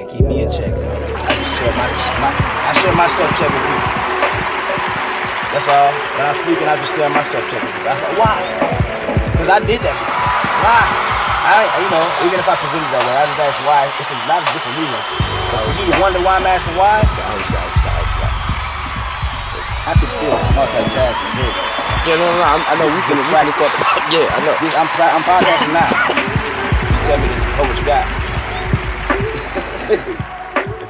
keep me in check. I just share my self-check with people. That's all. When I'm speaking, I just share my self-check with people. I said, why? Because I did that. Why? Even if I present it that way, I just ask why. It's a lot of different reasons. But for you to wonder why I'm asking why, I can still multitask. Yeah, no. I know we can start. Yeah, I know. I'm podcasting now. You tell me to know what you got.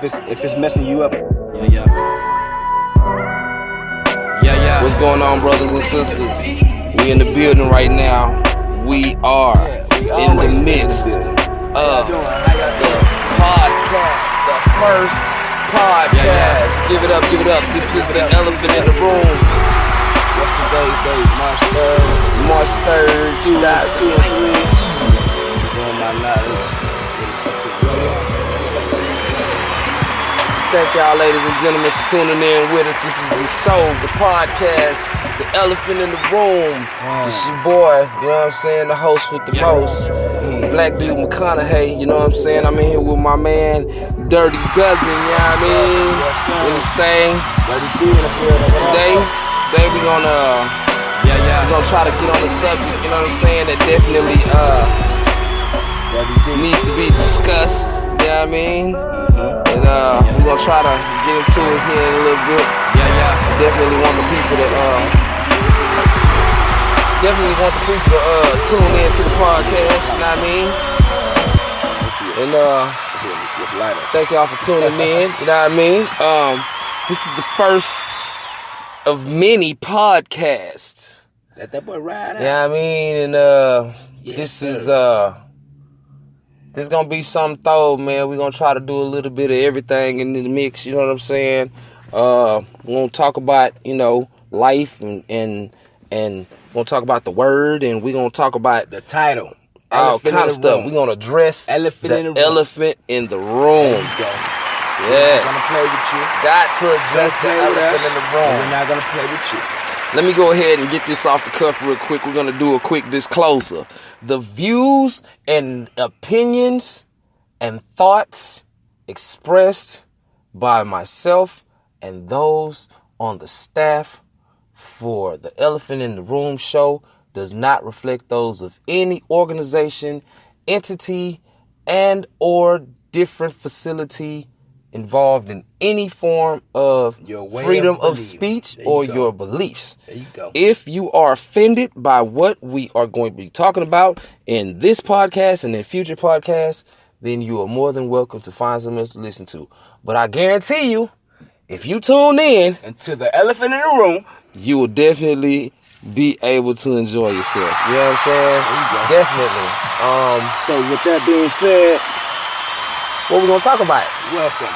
if it's messing you up. Yeah. What's going on, brothers and sisters? We in the building right now. We are in the midst of the podcast, the first podcast. Give it up. This is the elephant in the room. What's today's date? March 3rd, 2023. Doing my knowledge. Thank y'all, ladies and gentlemen, for tuning in with us. This is the show, the podcast, the elephant in the room. It's your boy, you know what I'm saying, the host with the most, Blaakdood McHonahay, you know what I'm saying. I'm in here with my man, Dutty Duzins, you know what I mean? In this thing. Today we're gonna try to get on the subject, you know what I'm saying, that definitely needs to be discussed, you know what I mean? And we're gonna try to get into it here in a little bit. Definitely want the people to tune in to the podcast, you know what I mean? And thank y'all for tuning in, you know what I mean? This is the first of many podcasts. Let that boy ride out. Yeah, I mean, and this is this gonna be something thorough, man. We're gonna try to do a little bit of everything in the mix, you know what I'm saying? We're gonna talk about, life and we're gonna talk about the word, and we're gonna talk about the title. All kind of stuff. We're gonna address the elephant in the room. Yes. We're gonna play with you. Got to address the elephant in the room. We're not gonna play with you. Let me go ahead and get this off the cuff real quick. We're going to do a quick disclosure. The views and opinions and thoughts expressed by myself and those on the staff for the Elephant in the Room show does not reflect those of any organization, entity, and or different facility involved in any form of freedom of speech or your beliefs. There you go. If you are offended by what we are going to be talking about in this podcast and in future podcasts, then you are more than welcome to find something else to listen to. But I guarantee you, if you tune in to the elephant in the room, you will definitely be able to enjoy yourself. You know what I'm saying? There you go. Definitely. So with that being said, what we gonna talk about? Welcome.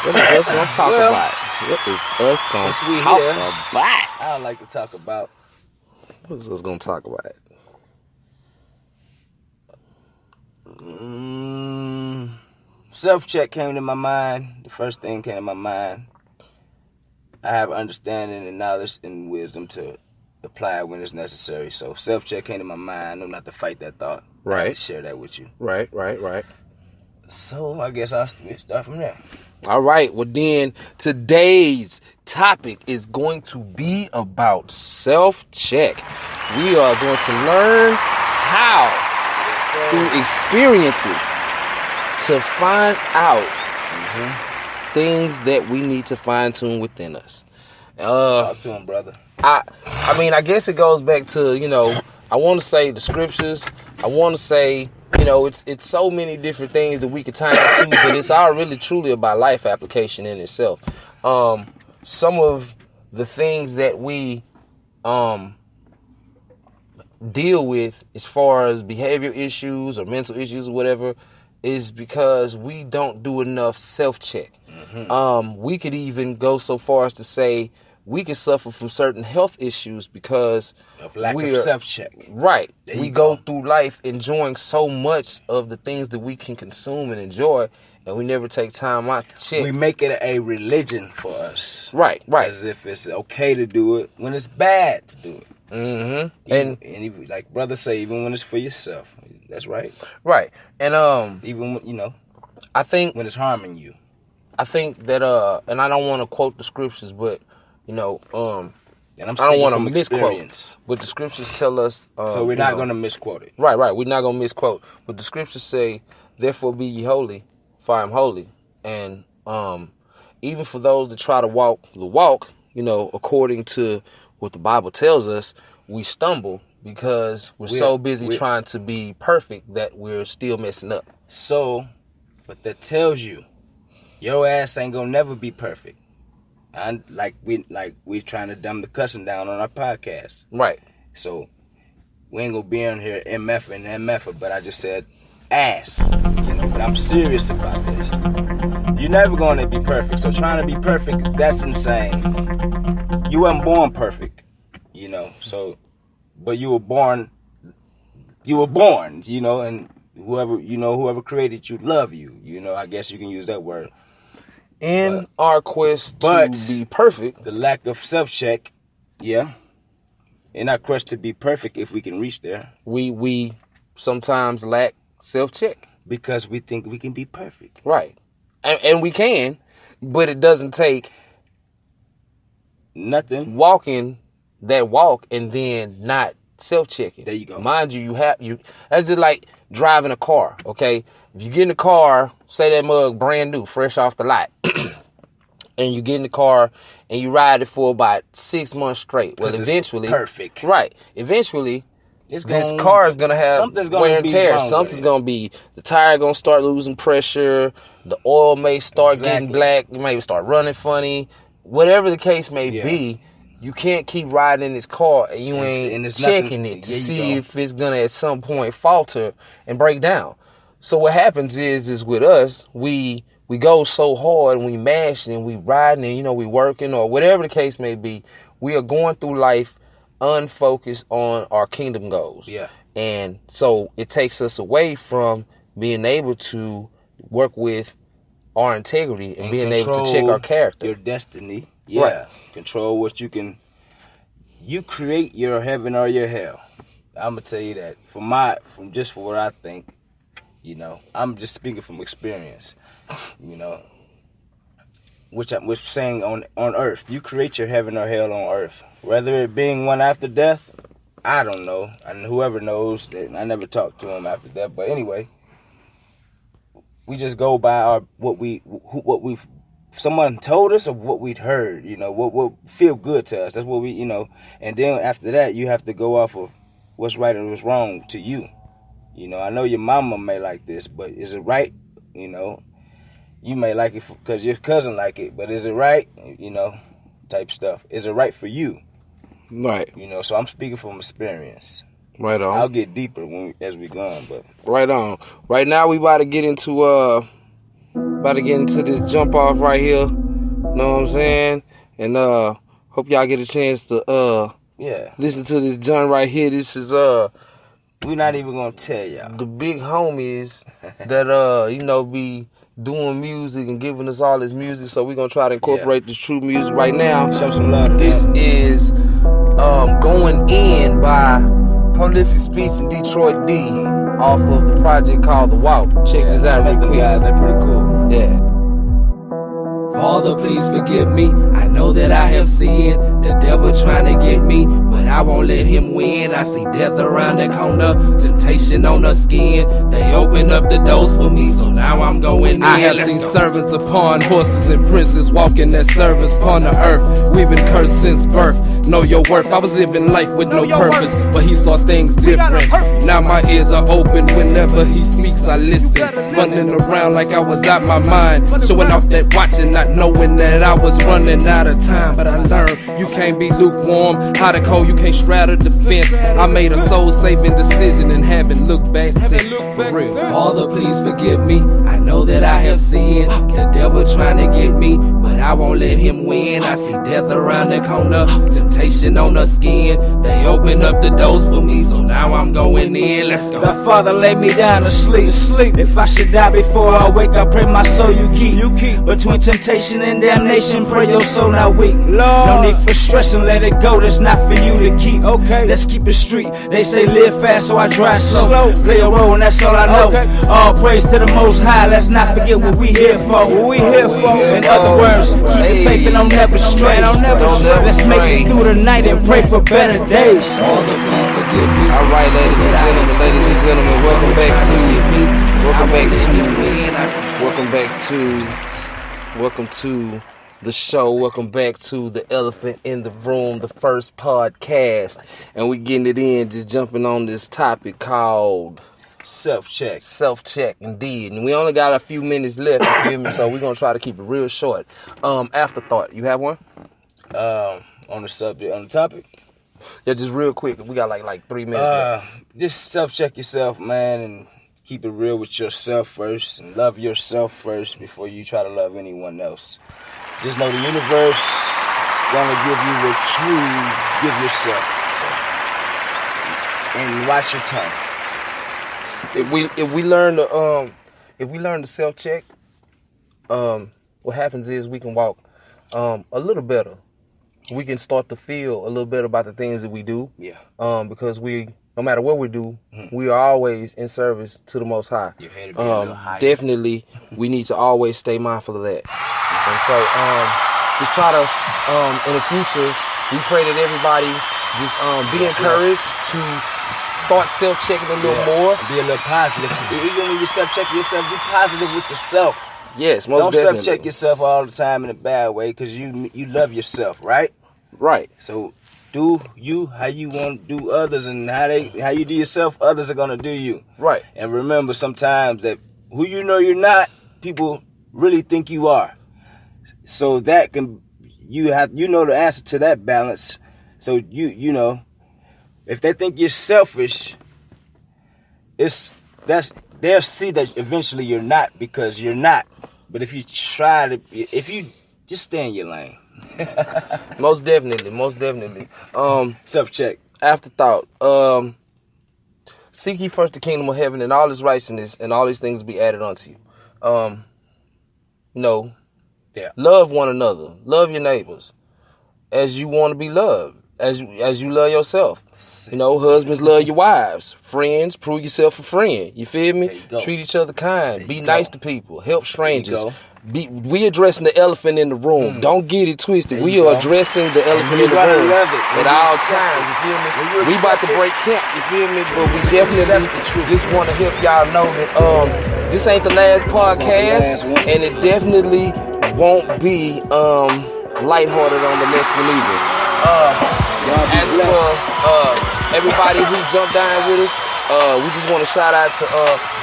What is us gonna talk about? What is us gonna talk about? I like to talk about. What is us gonna talk about? Self-check came to my mind. The first thing came to my mind. I have understanding and knowledge and wisdom to apply when it's necessary. So self-check came to my mind. I know not to fight that thought. Right. I share that with you. Right. So I guess I'll start from there. All right. Well, then today's topic is going to be about self-check. We are going to learn how, through experiences, to find out things that we need to fine-tune within us. Talk to him, brother. I mean, I guess it goes back to, I want to say the scriptures. I want to say, it's so many different things that we could tie into, but it's all really truly about life application in itself. Some of the things that we deal with as far as behavior issues or mental issues or whatever is because we don't do enough self-check. We could even go so far as to say we can suffer from certain health issues because of lack of self-check. Right. We go through life enjoying so much of the things that we can consume and enjoy, and we never take time out to check. We make it a religion for us. Right. As if it's okay to do it when it's bad to do it. And even, like brothers say, even when it's for yourself. That's right. Right. And even when, I think when it's harming you. I think that and I don't want to quote the scriptures, but and I don't want to misquote, but the scriptures tell us. So we're not going to misquote it. Right. We're not going to misquote, but the scriptures say, "Therefore be ye holy, for I am holy." And even for those that try to walk the walk, according to what the Bible tells us, we stumble because we're so busy trying to be perfect that we're still messing up. So, but that tells you, your ass ain't gonna never be perfect. And we trying to dumb the cussing down on our podcast. Right. So we ain't gonna be on here MF and MF, but I just said ass. But I'm serious about this. You're never gonna be perfect. So trying to be perfect, that's insane. You wasn't born perfect, So, but you were born, and whoever created you love you. I guess you can use that word. In our quest to be perfect, the lack of self-check, in our quest to be perfect, if we can reach there, we sometimes lack self-check because we think we can be perfect, right? And we can, but it doesn't take nothing walking that walk and then not self-checking. There you go. Mind you, that's just like driving a car. Okay, if you get in the car, say that mug brand new, fresh off the lot, and you get in the car and you ride it for about 6 months straight. Well, eventually, perfect. Right. Eventually, this car is gonna have wear and tear. Something's gonna be, the tire gonna start losing pressure. The oil may start getting black. You may start running funny. Whatever the case may be, you can't keep riding in this car and you ain't checking it to see if it's gonna at some point falter and break down. So what happens is with us, we go so hard and we mash and we riding and we working or whatever the case may be. We are going through life unfocused on our kingdom goals. Yeah. And so it takes us away from being able to work with our integrity and being able to check our character. Your destiny. Yeah. Right. Control what you can. You create your heaven or your hell. I'm gonna tell you that. For what I think, I'm just speaking from experience. Which I'm saying on earth. You create your heaven or hell on earth. Whether it being one after death, I don't know. And whoever knows, I never talked to him after death. But anyway, we just go by someone told us or what we'd heard, what feel good to us. That's what we, and then after that, you have to go off of what's right and what's wrong to you. I know your mama may like this, but is it right? You may like it because your cousin like it, but is it right? Type stuff. Is it right for you? Right. So I'm speaking from experience. Right on. I'll get deeper as we go on, but right on. Right now we about to get into this jump off right here. Know what I'm saying? And hope y'all get a chance to listen to this joint right here. This is we're not even gonna tell y'all. The big homies that be doing music and giving us all this music, so we're gonna try to incorporate this true music right now. Show some love. This is Going In by Prolific Speech in Detroit D off of the project called The Walk. Check this out real quick. Guys, they're pretty cool. Yeah. Father, please forgive me. I know that I have sinned. The devil trying to get me, but I won't let him win. I see death around the corner, temptation on the skin. They open up the doors for me, so now I'm going in. I have seen servants upon horses and princes walking as servants upon the earth. We've been cursed since birth. Know your worth. I was living life with no purpose, but he saw things different. Now my ears are open. Whenever he speaks, I listen. Running around like I was out my mind, showing off that watch and not knowing that I was running out of time. But I learned you can't be lukewarm. Hot or cold, you can't straddle the fence. I made a soul-saving decision and haven't looked back since. For real. Father, please forgive me. I know that I have sinned. The devil trying to get me, but I won't let him win. I see death around the corner, temptation on the skin. They open up the doors for me, so now I'm going in. Let's go. The Father laid me down to sleep. If I should die before I wake, I pray my soul you keep. Between temptation and damnation, pray your soul not weak. No need for stressing, let it go. That's not for you to keep. Okay, let's keep it street. They say live fast, so I drive slow. Play a role, and that's all I know. All praise to the Most High. Let's let's not forget what we here for. What we here for. In other words, keep your faith and don't never stray. Let's make it through the night and pray for better days. Father, please forgive me. All right, ladies and gentlemen, welcome to the show. Welcome back to the Elephant in the Room, the first podcast, and we getting it in, just jumping on this topic called self-check. Self-check, indeed. And we only got a few minutes left, you feel me? So we're gonna try to keep it real short. Afterthought, you have one? On the subject, on the topic. Yeah, just real quick. We got like 3 minutes left. Just self-check yourself, man, and keep it real with yourself first, and love yourself first before you try to love anyone else. Just know the universe gonna give you what you give yourself, and watch your tongue. If we learn to self-check, what happens is we can walk a little better. We can start to feel a little better about the things that we do. Yeah. Because no matter what we do, we are always in service to the Most High. Your head will be a little higher. Definitely, we need to always stay mindful of that. And so, just try to, in the future, we pray that everybody just be encouraged to start self-checking a little more. Be a little positive. Even when you self-check yourself, be positive with yourself. Yes, most definitely. Don't self-check yourself all the time in a bad way, because you love yourself, right? Right. So do you how you want to do others, and how you do yourself, others are gonna do you. Right. And remember, sometimes that who you know you're not, people really think you are. So that you know the answer to that balance. So you know, if they think you're selfish, they'll see that eventually you're not, because you're not. But if you just stay in your lane. Most definitely. Self-check. Afterthought. Seek ye first the kingdom of heaven and all its righteousness, and all these things will be added unto you. Yeah. Love one another. Love your neighbors as you want to be loved. As you love yourself. Husbands love your wives. Friends, prove yourself a friend. You feel me? Treat each other kind. Be nice to people. Help strangers. We addressing the elephant in the room. Don't get it twisted. We are addressing the elephant in the room at all times. You feel me? We about to break camp. You feel me? But we definitely just want to help y'all know that this ain't the last podcast, and it definitely won't be lighthearted on the next one either. As for everybody who jumped down with us, we just want to shout out to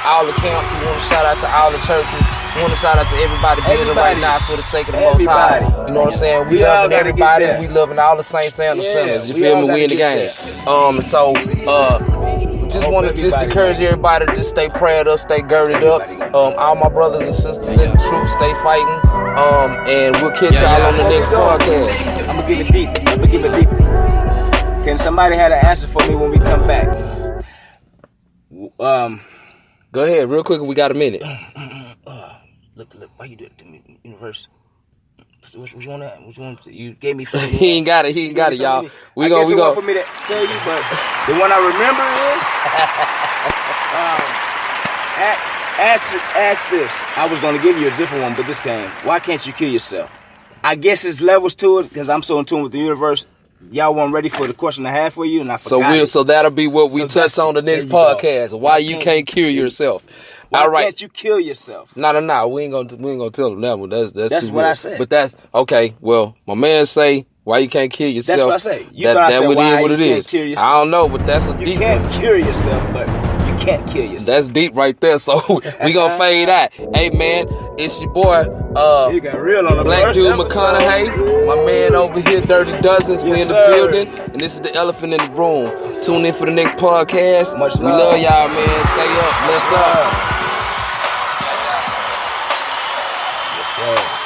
all the camps. We want to shout out to all the churches. We want to shout out to everybody being right now for the sake of the Most High. You know what I'm saying? We loving everybody. We loving all the saints and the sinners. You feel me? We in the game. Just want to encourage everybody to just stay prayed up, stay girded up. All my brothers and sisters in the truth, stay fighting. And we'll catch y'all on the next podcast. I'm gonna give it deep. Can somebody have an answer for me when we come back? Go ahead, real quick. We got a minute. Look. Why you do it to me, universe? What you want to? What you want to? You gave me. He ain't got it, y'all. We go. For me to tell you, but the one I remember is ask this. I was gonna give you a different one, but this came. Why can't you kill yourself? I guess it's levels to it, because I'm so in tune with the universe. Y'all weren't ready for the question I had for you, and I forgot. So that'll be what we touch on the next podcast. Why you can't kill yourself? Why can't you kill yourself? No. We ain't gonna tell them that one. That's what weird. I said. But that's okay. Well, my man say, why you can't kill yourself? That's what I say. What it is. I don't know, but that's a deep. You can't cure yourself, but you can't kill yourself. That's deep right there. So we gonna fade out. Hey man, it's your boy. You got real on the Blaakdood McHonahay. My man over here, Dirty Duzins. We in the building, and this is the elephant in the room. Tune in for the next podcast. Much love. We love y'all, man. Stay up. Bless up. Yes, sir.